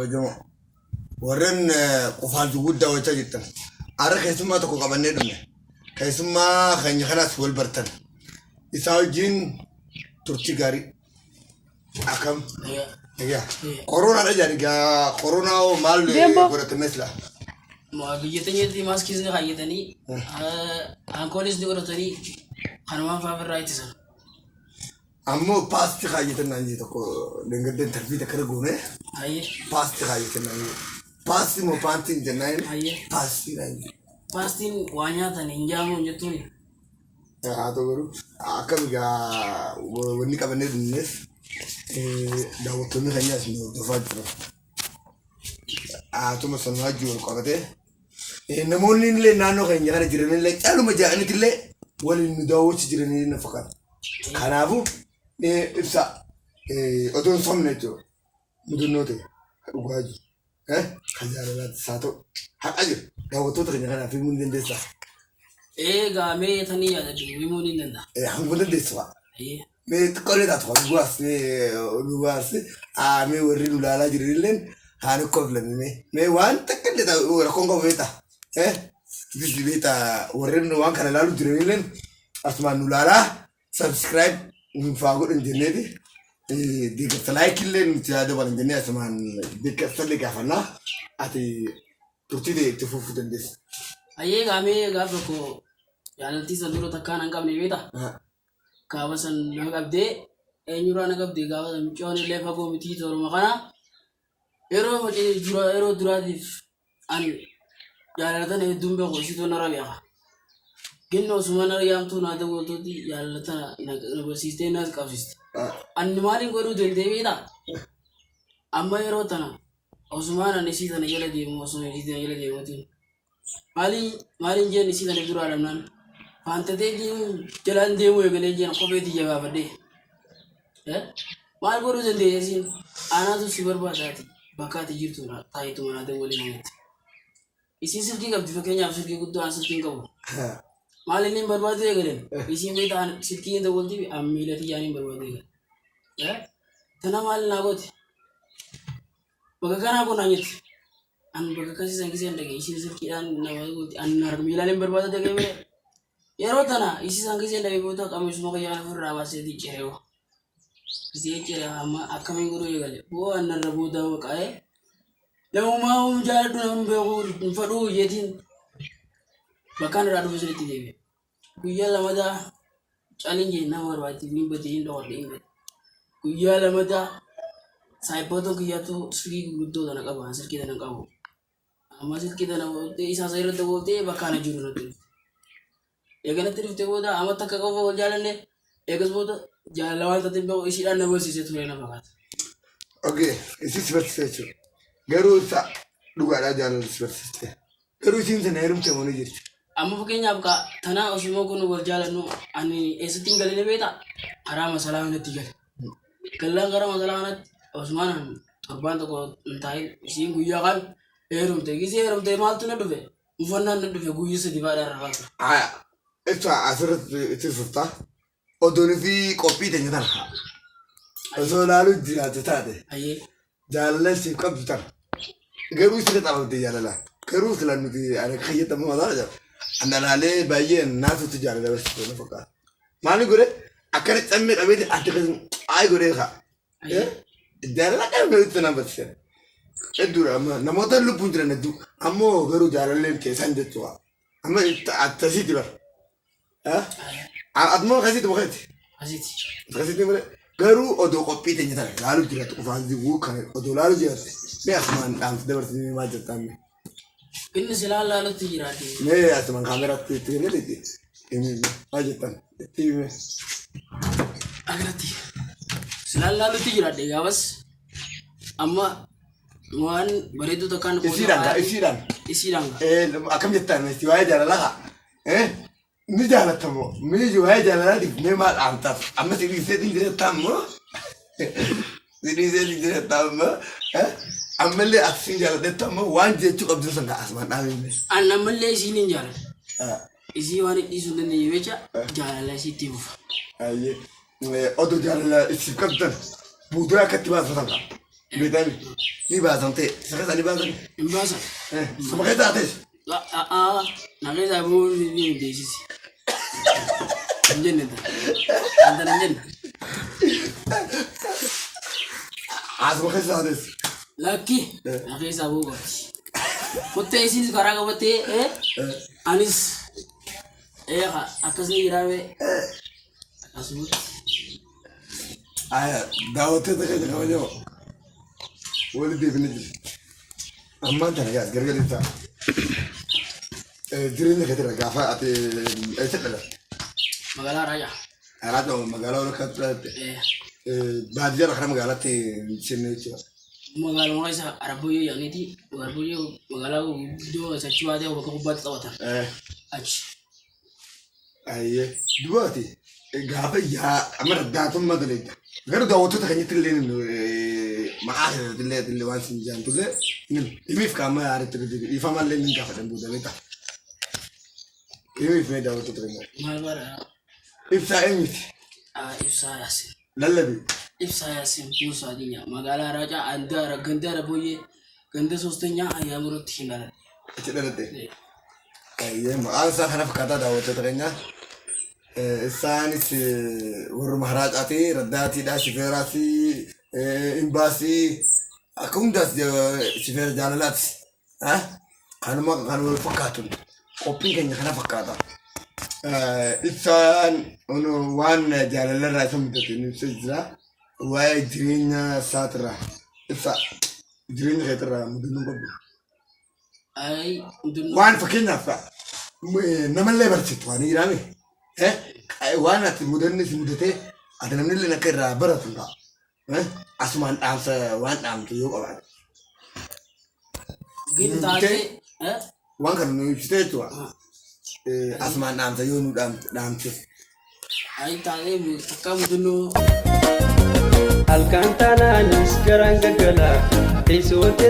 kabajamoo warreen qofaan guddaa wajjin jirtan arra keessummaa tokko qabannee dhumne keessummaa keenya kanaas wal bartan isaa wajjin turtii gaarii akkam koronaadha jedhanii koronaa maal godhate mesela biyyattii maaskii hayyatanii aankoonis ni godhatanii kanumaan faafirraa ittisan. Ammoo paasti hayyatan naanjii tokko dangadeen tarbiita kara goone paasti hayyatan naanjii paasti moo paantiin jennaan paasti naanjii. Paastiin waa nyaatan hin jaamu jettuun. Haa ta'u garuu akkam egaa wanni qabannee dhumneef daawwattoonni keenyaas nu hordofaa jiru. Haatuma sanuu hajji wal qabatee namoonni illee naannoo keenya kana jiran illee caaluma jaa'anitti illee waliin nu daawwachaa jiranii na fakkaata. Kanaafuu ibsa otoo hin somne jechuudha. Mudannoo ta'e dhugaa jiru. Kan jaalalaattis haa ta'u haqa jiru. Daawwattoota keenya kanaaf himuu ni dandeessaa? Egaa mee tanii yaadadhu himuu ni danda'a. Hanguu dandeessu fa'a. Mee xiqqoolee taatu dhugaas mee warri nu ilaalaa jiran illee haa nu koflanne mee waan takka illee ta'u rakkoon qabu beektaa? Bisi beektaa warreen waan kana ilaaluu jiran illee asumaan nu ilaalaa subscribe nuufaa godhan jenneeti deeggarsa laayikii illee nuti haa dabalan jennee asumaan deeggarsa illee gaafannaa ati turtii ta'e itti fufuu dandeessa. Ayyee gaamee gaafa tokko jaalaltii san dura takkaan hin qabne beektaa? Gaafa san na qabdee eenyurraa na qabdee gaafa san micoon illee fagoo mitii tooruma kana yeroo duraatiif an jaalalatan hedduun beeku isituu nara beeka. Ginna osuma nara yaamtuu naa daawwattooti jaalalata na barsiistee naas qabsiiste. Anni maaliin godhuu danda'e beektaa? Amma yeroo tana osumaan ani isii tana jala deemu osuma isii tana jala deemuutiin. Maaliin jeen isii tana duraa dhabnaan faantatee jalaan deemuu eegalee jeen kopheetii jabaafadhee. Maal godhuu danda'e isiin anaatu si barbaadaati bakka ati jirtu taayitu manaa ta'e waliin hojjette. Isiin silkii qabdi fakkeenyaaf silkii guddoo aan silkiin qabu. Maal inni hin barbaadu eegaleen isiin beektaa silkii hin dawwalti miila tiyyaan hin barbaadu eegaleen. Tana maal naa goote? Bakka kanaa kun aanyetti. An bakka akkasiisan giseen dhagee isiin silkiidhaan nama goote an miilaan hin barbaadu dhagee bire. Yeroo tana isiisan giseen dhagee booda qamisuma qayyaan ofirraa baaseetii cereewa. Gisee ceree amma akkamiin godhuu eegale boo annarra booda waqaa'ee lamumaa jaaladhu namni beeku hin fadhuu jeetiin bakkaan irraa dhufu sirriitti deebi'e. Guyyaa lamadaa caliin jee nama barbaaddeef ni badee hin dhawwadhe hin badee. Guyyaa lamadaa saayiphoota guyyaatu silkii guddoo tana qaba silkii tana qabu. Amma silkii tana isaa irratti booltee bakkaan jiru natti dhufte. Eeganatti dhufte booda amma takka qofa wal jaalanne eegas booda jaalala waan taate beeku isiidhaan na barsiisee ture na fakkaata. Okay, isis barsiisee jechuudha. Garuu isaa dhugaadhaa jaalala si barsiiste. Garuu isiin sana heerumte moo ni jirti? Amma fakkeenyaaf tanaa osuma kun wal jaalannu ani eessatti hin galee beektaa? Karaa masalaa kanatti gale. Gallaan karaa masalaa kanatti osumaan torbaan tokko hin taa'in isiin guyyaa kan heerumte. Gisee heerumte maaltu na dhufe? Uffannaan na dhufe guyyaa sadii baadhaa irraa ture. Ibsa asirratti itti fuftaa. Odoon fi qophii teenya tana. Osoo laaluu jiraate taate. Jaalala siif qabdu tana. Garuu isin qabamte jaalala. Garuu filan nuti ani fayyadamu mataa jira. Annalaalee baay'ee naasutti jaalala barsiisuu na fakkaata. Maali godhe akkana cammee qabeeti adda keessan ayi godhee kaa. Jaalala kan beektu na barsiisan. Hedduudha amma namoota lubbuun jiran hedduu ammoo garuu jaalalleen keessan jechuudha. Amma akkasitti bara. Atmoo akkasitti boqetti. Akkasitti bara. Garuu odoo qophii teenya tana laaluu jiraatu qofaan zibuu kan odoo laaluu jiraate mee asumaan dhaamsi dabarsinee maal jettaan mee? Inni silaa laaluutti jiraate. Mee asumaan kaameraatti itti hirreetti maal jettaan? Itti hime. Akkanatti silaa laaluutti jiraate gaafas amma waan bareedduu takkaan isiidhaan akkam jettaan meestii waa'ee jaalalaa haa? Ni jaallatamoo mee waa'ee jaalalaatiif mee maal dhaamtaaf amma sidiiseetiin jirettaammoo ammallee akkasiin jaallatettammoo waan jechuu qabdu san asumaan dhaamime. An ammallee isiin hin jaalladhu. Isii waan dhiisuu dandeenye jecha jaalala isiitti buufa. Odoo jaalala isiif qabdan buudaa akkatti baasfatan qaba. بيتاني نبازم تي سكت نبازم إمباسا سمعت أتيش نقيس أبو نبي ديسيس نجن ده أنت نجن عازم خيس أتيش لكي نقيس أبو قبتي كنت إيسيس كراغ بتي أنيس أكاسني يراوي أسمع دعوتي تكيد كمان ولدي بنجي أما أنت نجاز قرقل أنت درين كتير قافة أتي إيش تقول مقالة راجع أرادو مقالة ولا كتر بعد جرا خرم مقالة سنة مقالة ما يسا عربية يعني دي عربية مقالة دو سچوا ده وبكوبات توتا أش أيه دواتي قافة يا أمر داتم ما دليل غير دعوتي تكني تلين معاه اللي وانسين جان تقول يميف كمان عارف تقول يفهم اللي من كافة تنبوده بيتا يميف ما دعوتي تكني ما البارا إفسا إميت إفسا ياسين لا بي إفسا ياسين موسى دينيا مقالة راجع أندار غندار بوي غندار سوستنيا أيام روتينا تقدر أيه ما أنسى أنا فكرت دعوتي تكني إنساني ور مهراج أتي رداتي دا شفيراتي إمباسي أكون داس شفير جالات كانوا فكاتون قبل كان يخنا فكاتا إنسان إنه وان جالال راسم تتني سجرا وايدرين ساترا إنسان درين غيترا مدنو بابو أي وان فكينا فا نملة برشتواني رامي وانا المدرس مدته أنا من اللي نكرر برا أسمان أمس وان أم تيوب أبعد جيت تاني وان كانوا يشتروا أسمان أم تيوب دام تيوب أي تاني كم دنو Alcantara, Niskaranga, Tisuti.